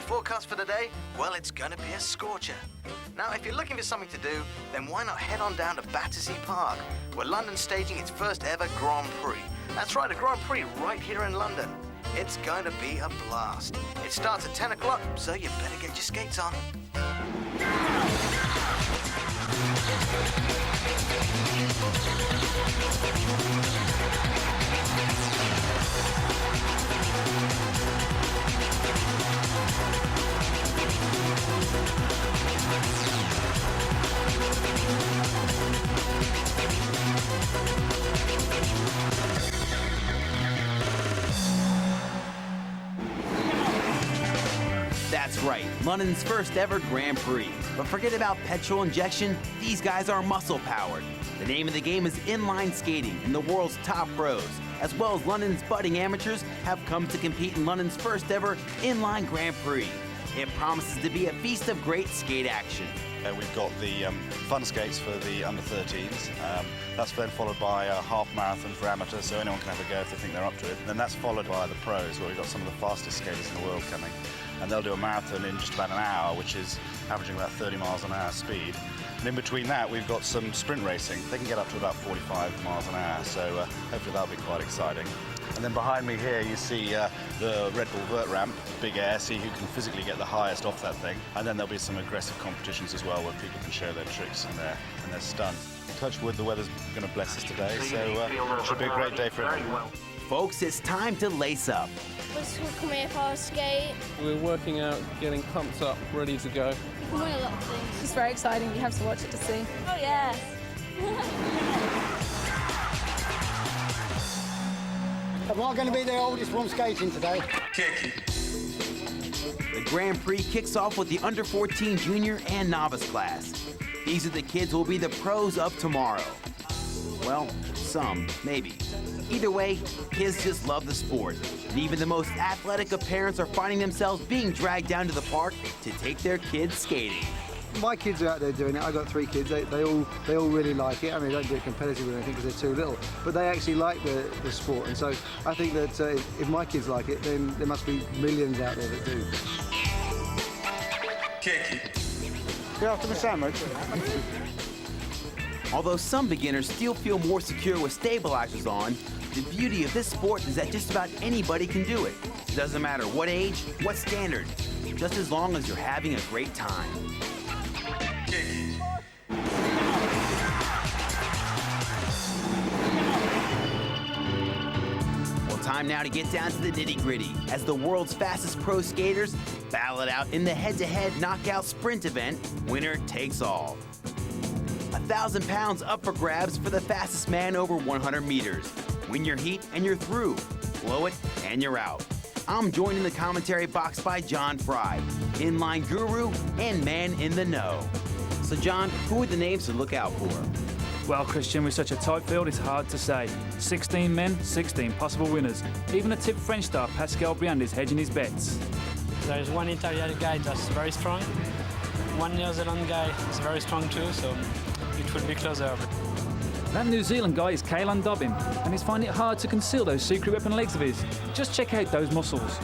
forecast for today? Well, it's going to be a scorcher. Now, if you're looking for something to do, then why not head on down to Battersea Park, where London's staging its first ever Grand Prix. That's right, a Grand Prix right here in London. It's going to be a blast. It starts at 10 o'clock, so you better get your skates on. That's right, London's first ever Grand Prix. But forget about petrol injection, these guys are muscle powered. The name of the game is inline skating, and the world's top pros, as well as London's budding amateurs, have come to compete in London's first ever inline Grand Prix. It promises to be a feast of great skate action. We've got the fun skates for the under-13s. That's then followed by a half marathon for amateurs, so anyone can have a go if they think they're up to it. And then that's followed by the pros, where we've got some of the fastest skaters in the world coming. And they'll do a marathon in just about an hour, which is averaging about 30 miles an hour speed. And in between that, we've got some sprint racing. They can get up to about 45 miles an hour, so hopefully that'll be quite exciting. And then behind me here, you see the Red Bull vert ramp, big air, see who can physically get the highest off that thing. And then there'll be some aggressive competitions as well, where people can show their tricks and their stunts. Touch wood, the weather's going to bless us today, so it should be a great day for everyone. Folks, it's time to lace up. We're coming here for our skate. We're working out, getting pumped up, ready to go. You can win a lot of things. It's very exciting. You have to watch it to see. Oh, yeah. Am I going to be the oldest one skating today? The Grand Prix kicks off with the under-14 junior and novice class. These are the kids who will be the pros of tomorrow. Well, some, maybe. Either way, kids just love the sport. And even the most athletic of parents are finding themselves being dragged down to the park to take their kids skating. My kids are out there doing it. I've got 3 kids. They all really like it. I mean, they don't do it competitively or anything because they're too little, but they actually like the sport. And so I think that if my kids like it, then there must be millions out there that do. You're after the sandwich? Although some beginners still feel more secure with stabilizers on, the beauty of this sport is that just about anybody can do it. It doesn't matter what age, what standard, just as long as you're having a great time. Well, time now to get down to the nitty-gritty as the world's fastest pro skaters battle it out in the head-to-head knockout sprint event, winner takes all. 1,000 pounds up for grabs for the fastest man over 100 meters. Win your heat and you're through. Blow it and you're out. I'm joined in the commentary box by John Fry, inline guru and man in the know. So John, who are the names to look out for? Well, Christian, with such a tight field, it's hard to say. 16 men, 16 possible winners. Even a tip French star, Pascal Briand, is hedging his bets. There's one Italian guy that's very strong. One New Zealand guy is very strong too, so it will be closer. That New Zealand guy is Caelan Dobbin, and he's finding it hard to conceal those secret weapon legs of his. Just check out those muscles.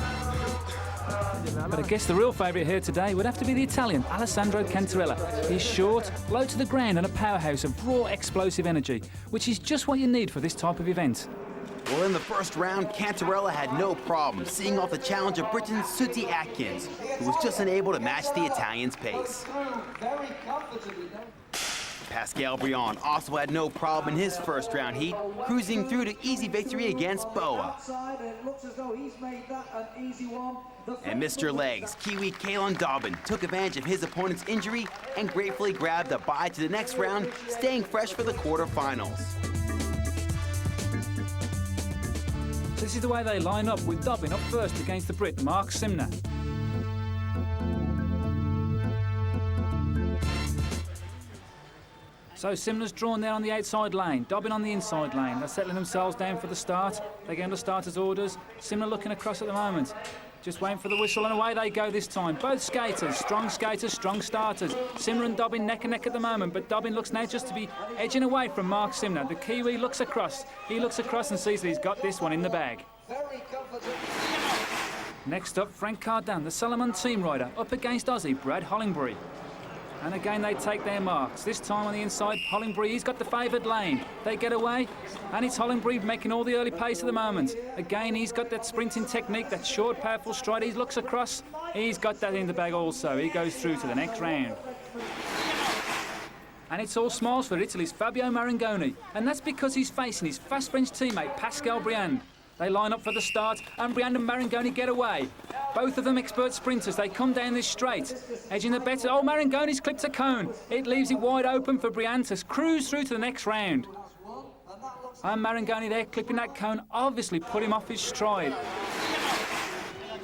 But I guess the real favourite here today would have to be the Italian, Alessandro Cantarella. He's short, low to the ground and a powerhouse of raw explosive energy, which is just what you need for this type of event. Well, in the first round, Cantarella had no problem seeing off the challenge of Britain's Suti Atkins, who was just unable to match the Italian's pace. Pascal Briand also had no problem in his first round heat, cruising through to easy victory against Boa. And Mr. Legs, Kiwi Caelan Dobbin, took advantage of his opponent's injury and gratefully grabbed a bye to the next round, staying fresh for the quarterfinals. So this is the way they line up, with Dobbin up first against the Brit, Mark Simner. So Simner's drawn there on the outside lane, Dobbin on the inside lane. They're settling themselves down for the start. They get under starters' orders. Simner looking across at the moment. Just waiting for the whistle, and away they go this time. Both skaters, strong starters. Simner and Dobbin neck and neck at the moment, but Dobbin looks now just to be edging away from Mark Simner. The Kiwi looks across. He looks across and sees that he's got this one in the bag. Next up, Frank Cardan, the Solomon team rider, up against Aussie Brad Hollingbury. And again, they take their marks. This time on the inside, Hollingbury, he's got the favoured lane. They get away, and it's Hollingbury making all the early pace at the moment. Again, he's got that sprinting technique, that short, powerful stride. He looks across. He's got that in the bag also. He goes through to the next round. And it's all smiles for Italy's Fabio Marangoni. And that's because he's facing his fast French teammate, Pascal Briand. They line up for the start, and Briand and Marangoni get away. Both of them expert sprinters. They come down this straight, edging the better. Oh, Marangoni's clipped a cone. It leaves it wide open for Briand to cruise through to the next round. And Marangoni there clipping that cone, obviously put him off his stride.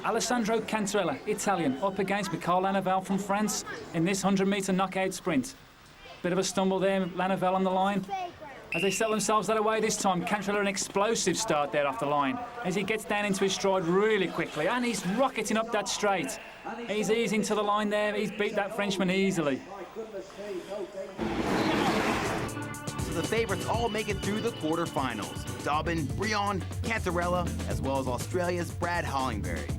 Alessandro Cantarella, Italian, up against Michael Lanavel from France in this 100-metre knockout sprint. Bit of a stumble there, Lanavel on the line. As they settle themselves that away this time, Cantarella an explosive start there off the line. As he gets down into his stride really quickly, and he's rocketing up that straight. He's easing to the line there, he's beat that Frenchman easily. So the favourites all make it through the quarter-finals. Dobbin, Briand, Cantarella, as well as Australia's Brad Hollingbury.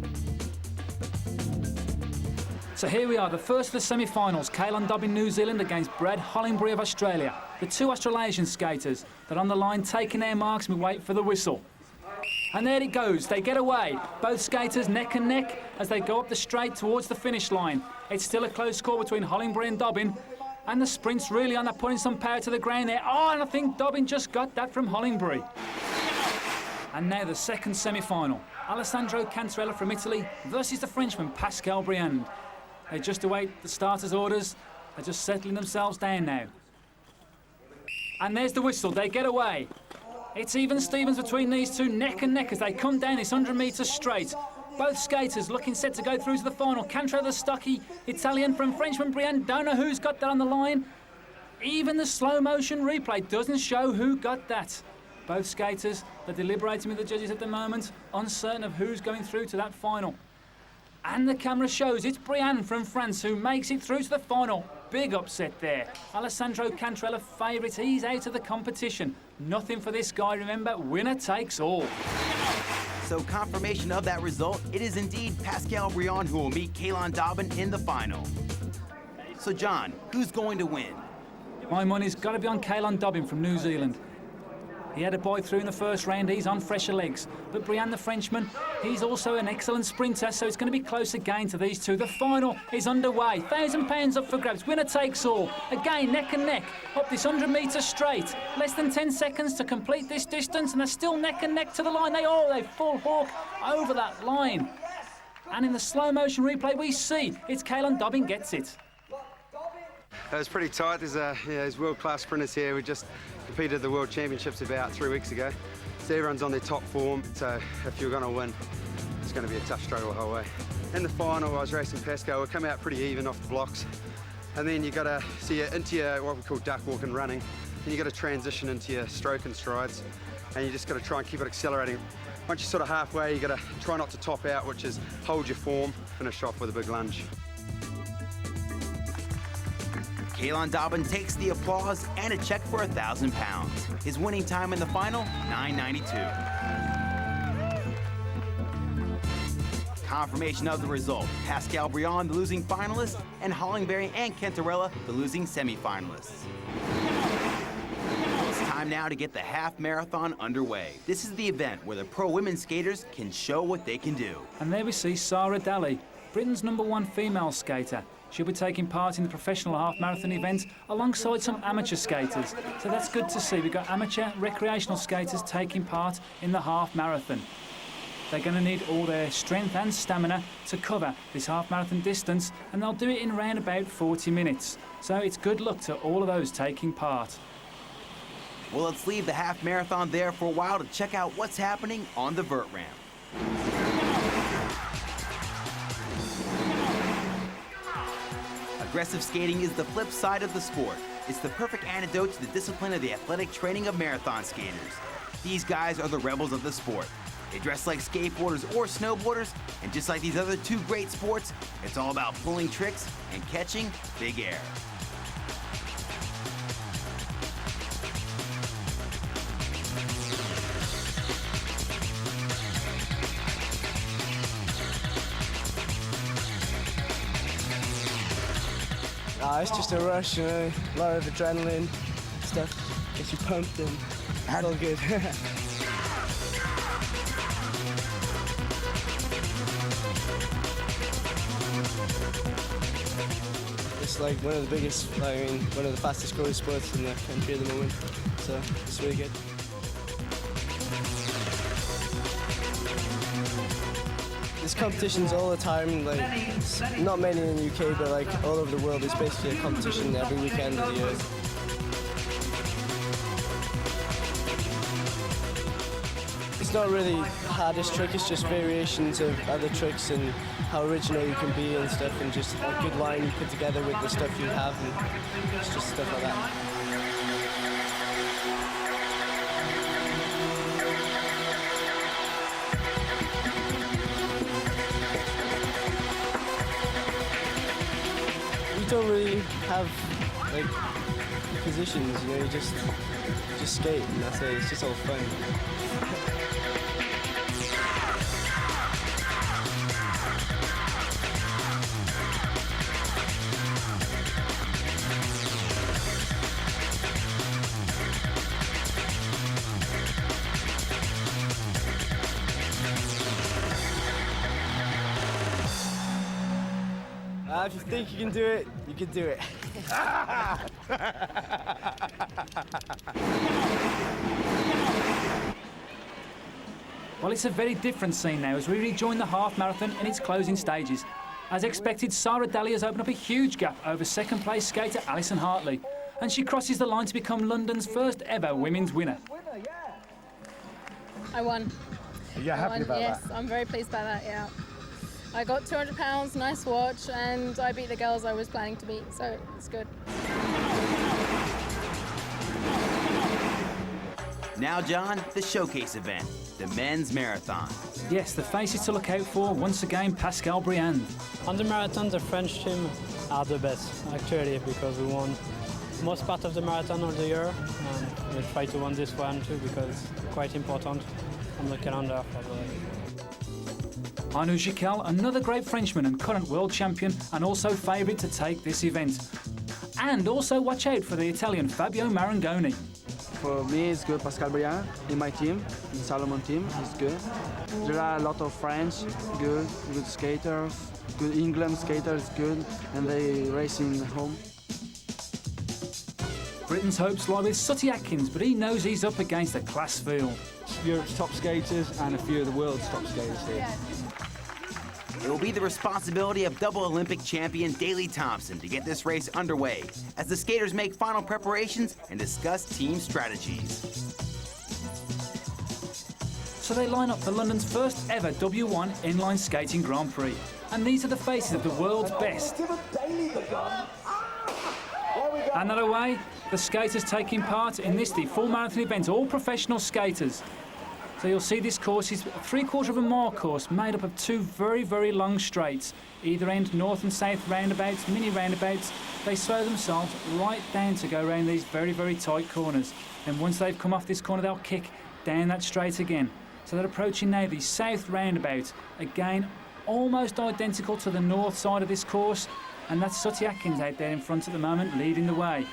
So here we are, the first of the semi-finals. Caelan Dobbin, New Zealand against Brad Hollingbury of Australia. The two Australasian skaters that are on the line taking their marks and we wait for the whistle. And there it goes, they get away. Both skaters neck and neck as they go up the straight towards the finish line. It's still a close score between Hollingbury and Dobbin. And the sprint's really on, they're putting some power to the ground there. Oh, and I think Dobbin just got that from Hollingbury. And now the second semi-final. Alessandro Cantarella from Italy versus the Frenchman Pascal Briand. They just await the starters' orders. They're just settling themselves down now. And there's the whistle. They get away. It's even Stevens between these two, neck and neck, as they come down this 100 metres straight. Both skaters looking set to go through to the final. Cantarella, the stocky Italian from Frenchman Briand. Don't know who's got that on the line. Even the slow motion replay doesn't show who got that. Both skaters, they're deliberating with the judges at the moment, uncertain of who's going through to that final. And the camera shows it's Briand from France who makes it through to the final. Big upset there. Alessandro Cantarella favourite, he's out of the competition. Nothing for this guy, remember, winner takes all. So confirmation of that result, it is indeed Pascal Briand who will meet Caelan Dobbin in the final. So John, who's going to win? My money's got to be on Caelan Dobbin from New Zealand. He had a boy through in the first round, he's on fresher legs. But Briand, the Frenchman, he's also an excellent sprinter, so it's going to be close again to these two. The final is underway. £1,000 up for grabs. Winner takes all. Again, neck and neck, up this 100 metres straight. Less than 10 seconds to complete this distance, and they're still neck and neck to the line. They full hawk over that line. And in the slow motion replay, we see it's Caelan Dobbin gets it. It was pretty tight. There's world-class sprinters here. We just competed at the World Championships about 3 weeks ago. So everyone's on their top form. So if you're going to win, it's going to be a tough struggle the whole way. In the final, I was racing Pascal. We come out pretty even off the blocks. And then you got to see it into your, what we call duck walk and running. Then you got to transition into your stroke and strides. And you just got to try and keep it accelerating. Once you're sort of halfway, you got to try not to top out, which is hold your form, finish off with a big lunge. Caelan Dobbin takes the applause and a check for £1,000. His winning time in the final, 9:92. Confirmation of the result, Pascal Briand, the losing finalist, and Hollingbury and Cantarella, the losing semi-finalists. It's time now to get the half marathon underway. This is the event where the pro women skaters can show what they can do. And there we see Sarah Daly, Britain's #1 female skater. She'll be taking part in the professional half marathon event alongside some amateur skaters. So that's good to see. We've got amateur recreational skaters taking part in the half marathon. They're going to need all their strength and stamina to cover this half marathon distance, and they'll do it in around about 40 minutes. So it's good luck to all of those taking part. Well, let's leave the half marathon there for a while to check out what's happening on the vert ramp. Aggressive skating is the flip side of the sport. It's the perfect antidote to the discipline of the athletic training of marathon skaters. These guys are the rebels of the sport. They dress like skateboarders or snowboarders, and just like these other two great sports, it's all about pulling tricks and catching big air. It's just a rush, you know, a lot of adrenaline, stuff gets you pumped and it's all good. It's like one of the biggest, one of the fastest growing sports in the country at the moment, so it's really good. There's competitions all the time, like not many in the UK, but like all over the world. There's basically a competition every weekend of the year. It's not really the hardest trick, it's just variations of other tricks and how original you can be and stuff, and just a good line you put together with the stuff you have, and it's just stuff like that. We don't really have like positions, you know, you just skate and that's it, it's just all fun. If you think you can do it, you can do it. Well, it's a very different scene now as we rejoin the half marathon in its closing stages. As expected, Sarah Daly has opened up a huge gap over second-place skater Alison Hartley, and she crosses the line to become London's first ever women's winner. I won. Are you happy about yes, that? Yes, I'm very pleased about that, yeah. I got £200, nice watch, and I beat the girls I was planning to beat, so it's good. Now, John, the showcase event, the men's marathon. Yes, the faces to look out for, once again, Pascal Briand. On the marathon, the French team are the best, actually, because we won most part of the marathon of the year, and we'll try to win this one too, because it's quite important on the calendar for the... Arnaud Jiquel, another great Frenchman and current world champion, and also favourite to take this event. And also watch out for the Italian Fabio Marangoni. For me, it's good. Pascal Briand in my team, in Salomon team, is good. There are a lot of French, good skaters, good England skaters, good, and they racing home. Britain's hopes lie with Sutty Atkins, but he knows he's up against a class field. Europe's top skaters and a few of the world's top skaters here. It will be the responsibility of double Olympic champion Daley Thompson to get this race underway as the skaters make final preparations and discuss team strategies. So they line up for London's first ever W1 inline skating Grand Prix. And these are the faces of the world's best. And that away, the skaters taking part in this, the full marathon event, all professional skaters. So you'll see this course is a 3/4 of a mile course made up of two very, very long straights. Either end north and south roundabouts, mini roundabouts. They slow themselves right down to go around these very, very tight corners. And once they've come off this corner, they'll kick down that straight again. So they're approaching now the south roundabout. Again, almost identical to the north side of this course. And that's Sutty Atkins out there in front at the moment, leading the way.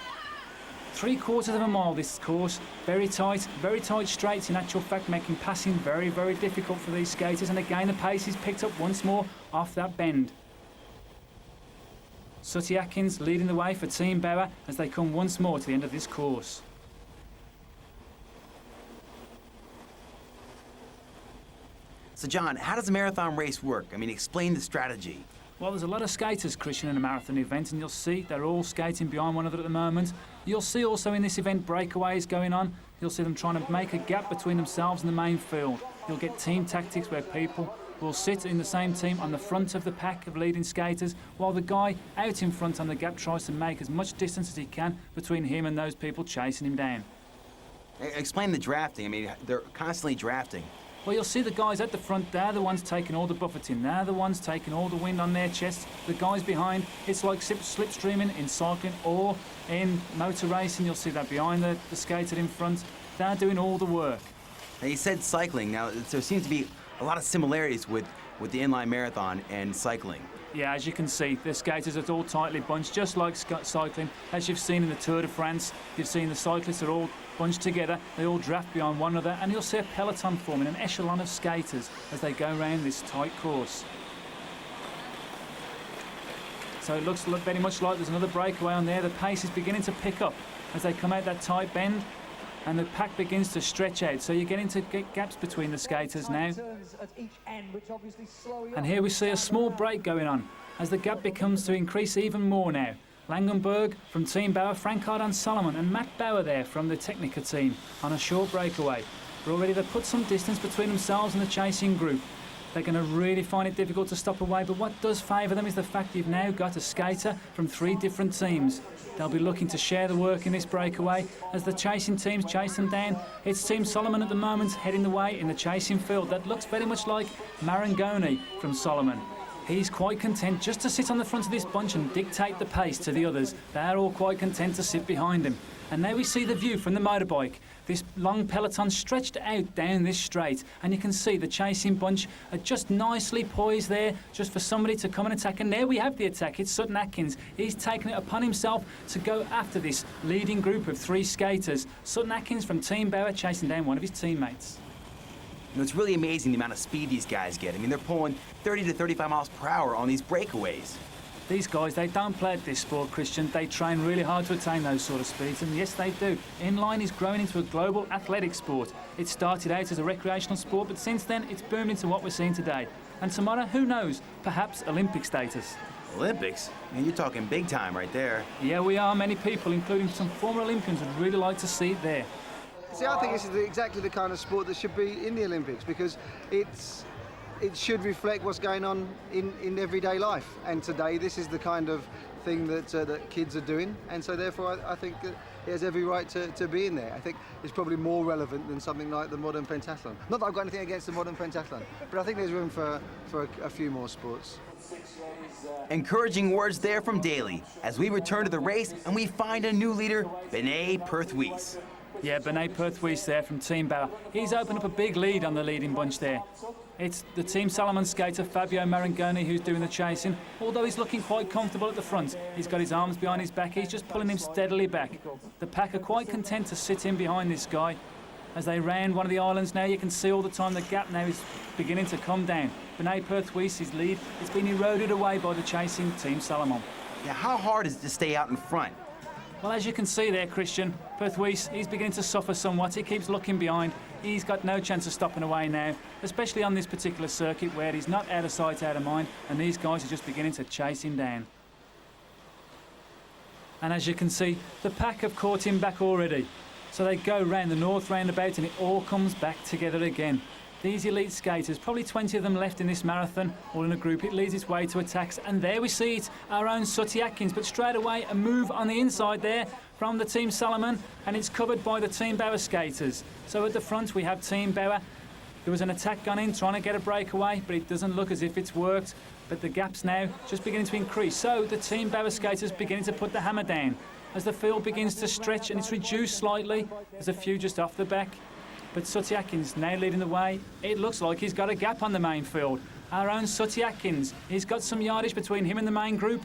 3/4 of a mile this course, very tight straights in actual fact, making passing very, very difficult for these skaters, and again the pace is picked up once more off that bend. Sutty Atkins leading the way for Team Bauer as they come once more to the end of this course. So John, how does a marathon race work? I mean, explain the strategy. Well, there's a lot of skaters, Christian, in a marathon event, and you'll see they're all skating behind one another at the moment. You'll see also in this event breakaways going on. You'll see them trying to make a gap between themselves and the main field. You'll get team tactics where people will sit in the same team on the front of the pack of leading skaters, while the guy out in front on the gap tries to make as much distance as he can between him and those people chasing him down. Explain the drafting. I mean, they're constantly drafting. Well, you'll see the guys at the front, they're the ones taking all the buffeting, they're the ones taking all the wind on their chests. The guys behind, it's like slipstreaming in cycling or in motor racing. You'll see that behind the skater in front, they're doing all the work. Now, you said cycling. Now, there seems to be a lot of similarities with the inline marathon and cycling. Yeah, as you can see, the skaters are all tightly bunched, just like cycling. As you've seen in the Tour de France, you've seen the cyclists are all bunched together. They all draft behind one another, and you'll see a peloton forming, an echelon of skaters as they go around this tight course. So it looks very much like there's another breakaway on there. The pace is beginning to pick up as they come out that tight bend, and the pack begins to stretch out. So you're getting to get gaps between the skaters now. And here we see a small break going on as the gap becomes to increase even more now. Langenberg from Team Bauer, Frankard and Solomon, and Matt Bauer there from the Technica team on a short breakaway. But already they've put some distance between themselves and the chasing group. They're going to really find it difficult to stop away, but what does favour them is the fact you've now got a skater from 3 different teams. They'll be looking to share the work in this breakaway as the chasing teams chase them down. It's Team Solomon at the moment heading the way in the chasing field. That looks very much like Marangoni from Solomon. He's quite content just to sit on the front of this bunch and dictate the pace to the others. They're all quite content to sit behind him. And now we see the view from the motorbike. This long peloton stretched out down this straight, and you can see the chasing bunch are just nicely poised there, just for somebody to come and attack. And there we have the attack. It's Sutton Atkins. He's taken it upon himself to go after this leading group of 3 skaters. Sutton Atkins from Team Bauer chasing down one of his teammates. You know, it's really amazing the amount of speed these guys get. I mean, they're pulling 30 to 35 miles per hour on these breakaways. These guys, they don't play at this sport, Christian. They train really hard to attain those sort of speeds, and yes, they do. Inline is growing into a global athletic sport. It started out as a recreational sport, but since then, it's boomed into what we're seeing today. And tomorrow, who knows, perhaps Olympic status. Olympics? I mean, you're talking big time right there. Yeah, we are. Many people, including some former Olympians, would really like to see it there. See, I think this is exactly the kind of sport that should be in the Olympics, because it should reflect what's going on in everyday life. And today, this is the kind of thing that kids are doing. And so therefore, I think that it has every right to be in there. I think it's probably more relevant than something like the modern pentathlon. Not that I've got anything against the modern pentathlon, but I think there's room for a few more sports. Encouraging words there from Daly as we return to the race and we find a new leader, Benet Perthuis. Yeah, Benet Perthuis there from Team Bauer. He's opened up a big lead on the leading bunch there. It's the Team Solomon skater, Fabio Marangoni, who's doing the chasing. Although he's looking quite comfortable at the front. He's got his arms behind his back. He's just pulling him steadily back. The pack are quite content to sit in behind this guy. As they round one of the islands now, you can see all the time the gap now is beginning to come down. Benet Perthuis' lead, it's been eroded away by the chasing Team Solomon. Yeah, how hard is it to stay out in front? Well, as you can see there, Christian, Perthuis, he's beginning to suffer somewhat. He keeps looking behind. He's got no chance of stopping away now, especially on this particular circuit where he's not out of sight, out of mind, and these guys are just beginning to chase him down. And as you can see, the pack have caught him back already. So they go round the north roundabout and it all comes back together again. These elite skaters, probably 20 of them left in this marathon, all in a group. It leads its way to attacks, and there we see it, our own Sutty Atkins, but straight away a move on the inside there from the Team Solomon, and it's covered by the Team Bauer skaters. So at the front we have Team Bauer. There was an attack gone in, trying to get a breakaway, but it doesn't look as if it's worked. But the gap's now just beginning to increase. So the Team Bauer skaters beginning to put the hammer down. As the field begins to stretch and it's reduced slightly, there's a few just off the back. But Sutty Atkins now leading the way. It looks like he's got a gap on the main field. Our own Sutty Atkins, he's got some yardage between him and the main group.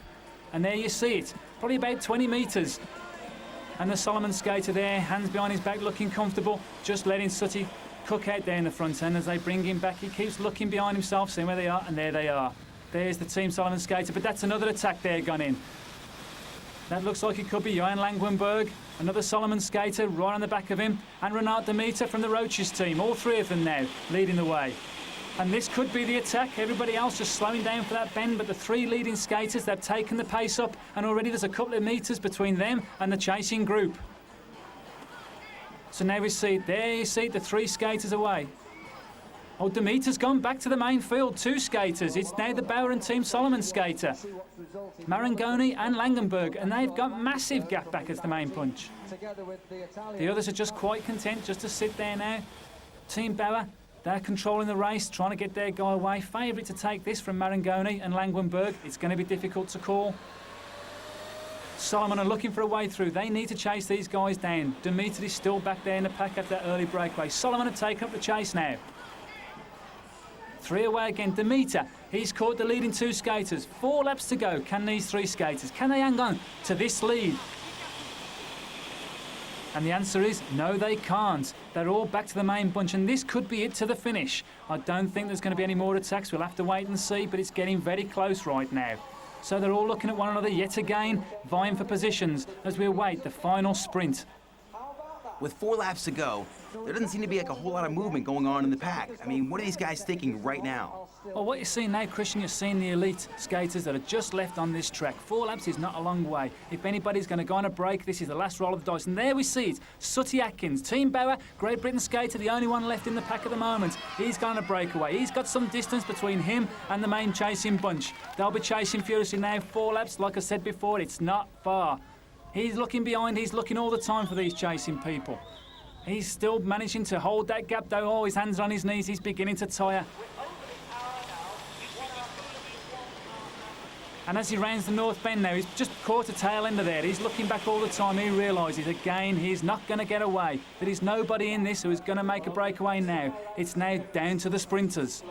And there you see it, probably about 20 metres. And the Solomon skater there, hands behind his back, looking comfortable, just letting Sutty cook out there in the front end. As they bring him back, he keeps looking behind himself, seeing where they are, and there they are. There's the Team Solomon skater, but that's another attack there gone in. That looks like it could be Johan Langwenberg, another Solomon skater right on the back of him, and Renat Demeter from the Roaches team. All 3 of them now leading the way. And this could be the attack. Everybody else just slowing down for that bend, but the 3 leading skaters, they've taken the pace up, and already there's a couple of metres between them and the chasing group. So now we see, there you see the 3 skaters away. Oh, Demeter's gone back to the main field, 2 skaters. It's now the Bauer and Team Solomon skater. Marangoni and Langenberg, and they've got massive gap back as the main punch. The others are just quite content just to sit there now. Team Bauer, they're controlling the race, trying to get their guy away. Favourite to take this from Marangoni and Langwenberg. It's going to be difficult to call. Solomon are looking for a way through. They need to chase these guys down. Demeter is still back there in the pack after that early breakaway. Solomon have taken up the chase now. 3 away again. Demeter, he's caught the leading 2 skaters. 4 laps to go. Can these 3 skaters, can they hang on to this lead? And the answer is no, they can't. They're all back to the main bunch, and this could be it to the finish. I don't think there's going to be any more attacks. We'll have to wait and see, but it's getting very close right now. So they're all looking at one another yet again, vying for positions as we await the final sprint. With 4 laps to go, there doesn't seem to be like a whole lot of movement going on in the pack. I mean, what are these guys thinking right now? Well, what you're seeing now, Christian, you're seeing the elite skaters that are just left on this track. 4 laps is not a long way. If anybody's going to go on a break, this is the last roll of the dice. And there we see it. Sooty Atkins, Team Bauer, Great Britain skater, the only one left in the pack at the moment. He's gone on a breakaway. He's got some distance between him and the main chasing bunch. They'll be chasing furiously now. 4 laps, like I said before, it's not far. He's looking behind. He's looking all the time for these chasing people. He's still managing to hold that gap, though. Oh, his hands are on his knees. He's beginning to tire. And as he rounds the north bend now, he's just caught a tail end of there. He's looking back all the time. He realises, again, he's not going to get away. There is nobody in this who is going to make a breakaway now. It's now down to the sprinters.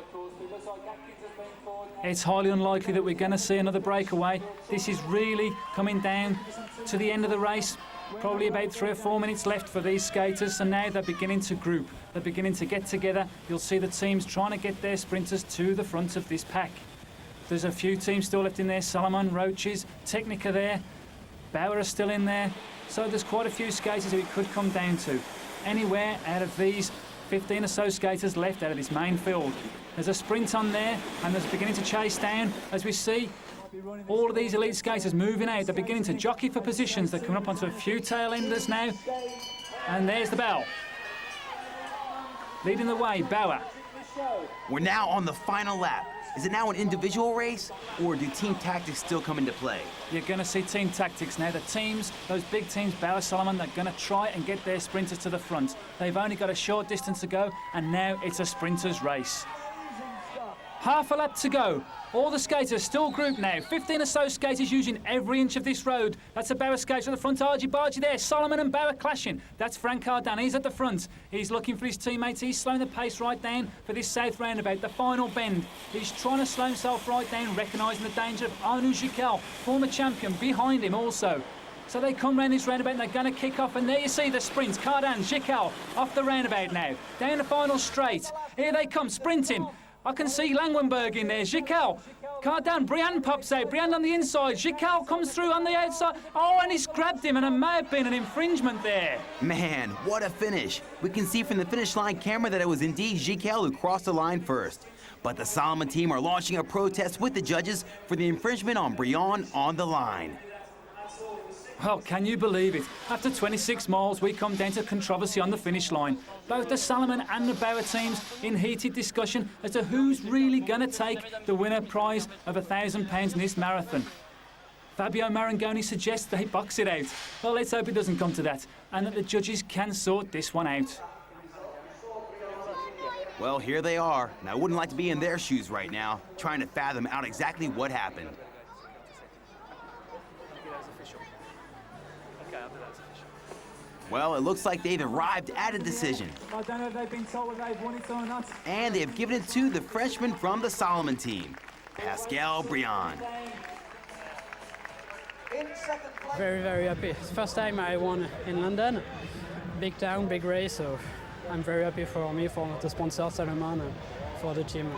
It's highly unlikely that we're going to see another breakaway. This is really coming down to the end of the race. Probably about 3 or 4 minutes left for these skaters, and now they're beginning to group. They're beginning to get together. You'll see the teams trying to get their sprinters to the front of this pack. There's a few teams still left in there. Salomon, Roaches, Technica there. Bauer are still in there. So there's quite a few skaters who it could come down to. Anywhere out of these 15 or so skaters left out of this main field. There's a sprint on there, and there's beginning to chase down as we see all of these elite skaters moving out. They're beginning to jockey for positions. They're coming up onto a few tail-enders now. And there's the bell. Leading the way, Bauer. We're now on the final lap. Is it now an individual race, or do team tactics still come into play? You're going to see team tactics now. The teams, those big teams, Bauer, Salomon, they're going to try and get their sprinters to the front. They've only got a short distance to go, and now it's a sprinters race. Half a lap to go. All the skaters still grouped now. 15 or so skaters using every inch of this road. That's a Bauer skater at the front. Argy-bargy there. Salomon and Bauer clashing. That's Frank Cardan. He's at the front. He's looking for his teammates. He's slowing the pace right down for this south roundabout, the final bend. He's trying to slow himself right down, recognising the danger of Arnaud Jiquel, former champion, behind him also. So they come round this roundabout and they're going to kick off, and there you see the sprint. Cardan, Jiquel off the roundabout now. Down the final straight. Here they come, sprinting. I can see Langenberg in there. Jiquel. Cardan. Briand pops out. Briand on the inside. Jiquel comes through on the outside. Oh, and he's grabbed him, and it may have been an infringement there. Man, what a finish. We can see from the finish line camera that it was indeed Jiquel who crossed the line first. But the Salomon team are launching a protest with the judges for the infringement on Briand on the line. Well, can you believe it? After 26 miles, we come down to controversy on the finish line. Both the Salomon and the Bauer teams in heated discussion as to who's really going to take the winner prize of £1,000 in this marathon. Fabio Marangoni suggests they box it out. Well, let's hope it doesn't come to that, and that the judges can sort this one out. Well, here they are, and I wouldn't like to be in their shoes right now, trying to fathom out exactly what happened. Well, it looks like they've arrived at a decision. I don't know if they've been told whether they've won it or not. And they've given it to the freshman from the Salomon team, Pascal Briand. Very, very happy. It's the first time I won in London. Big town, big race, so I'm very happy for me, for the sponsor, Salomon, and for the team.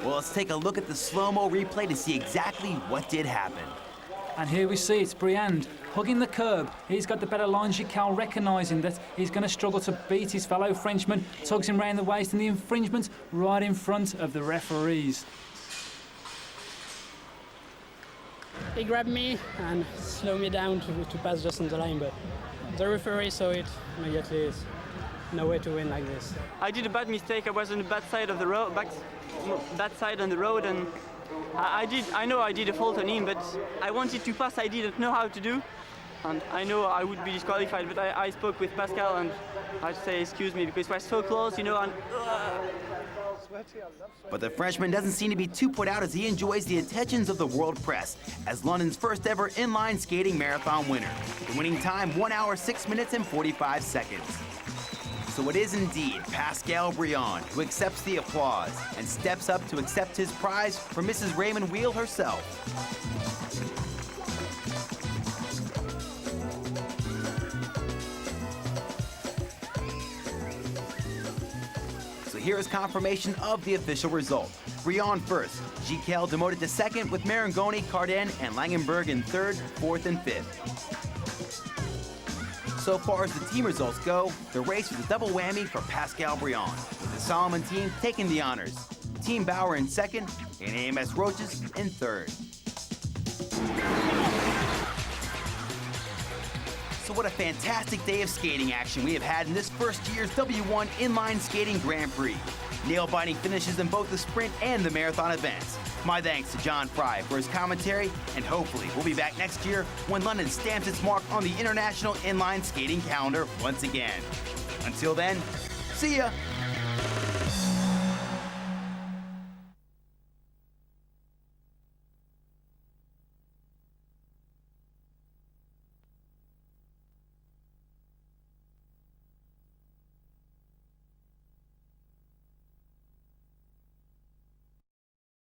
Well, let's take a look at the slow-mo replay to see exactly what did happen. And here we see it's Briand hugging the curb. He's got the better line. Jiquel recognising that he's going to struggle to beat his fellow Frenchman, tugs him round the waist, and the infringement right in front of the referees. He grabbed me and slowed me down to pass just on the line, but the referee saw it immediately. It's no way to win like this. I did a bad mistake. I was on the bad side of the road, bad side on the road, and I know I did a fault on him, but I wanted to pass. I didn't know how to do, and I know I would be disqualified. But I spoke with Pascal, and I say excuse me because we're so close, you know. And But the Frenchman doesn't seem to be too put out as he enjoys the attentions of the world press as London's first ever inline skating marathon winner. The winning time, 1 hour, 6 minutes, and 45 seconds. So it is indeed Pascal Briand who accepts the applause and steps up to accept his prize from Mrs. Raymond Weil herself. So here is confirmation of the official result. Briand first, Gikel demoted to second with Marangoni, Carden, and Langenberg in third, fourth, and fifth. So far as the team results go, the race was a double whammy for Pascal Briand, with the Solomon team taking the honors. Team Bauer in second, and AMS Roaches in third. So what a fantastic day of skating action we have had in this first year's W1 Inline Skating Grand Prix. Nail-biting finishes in both the sprint and the marathon events. My thanks to John Fry for his commentary, and hopefully we'll be back next year when London stamps its mark on the international inline skating calendar once again. Until then, see ya!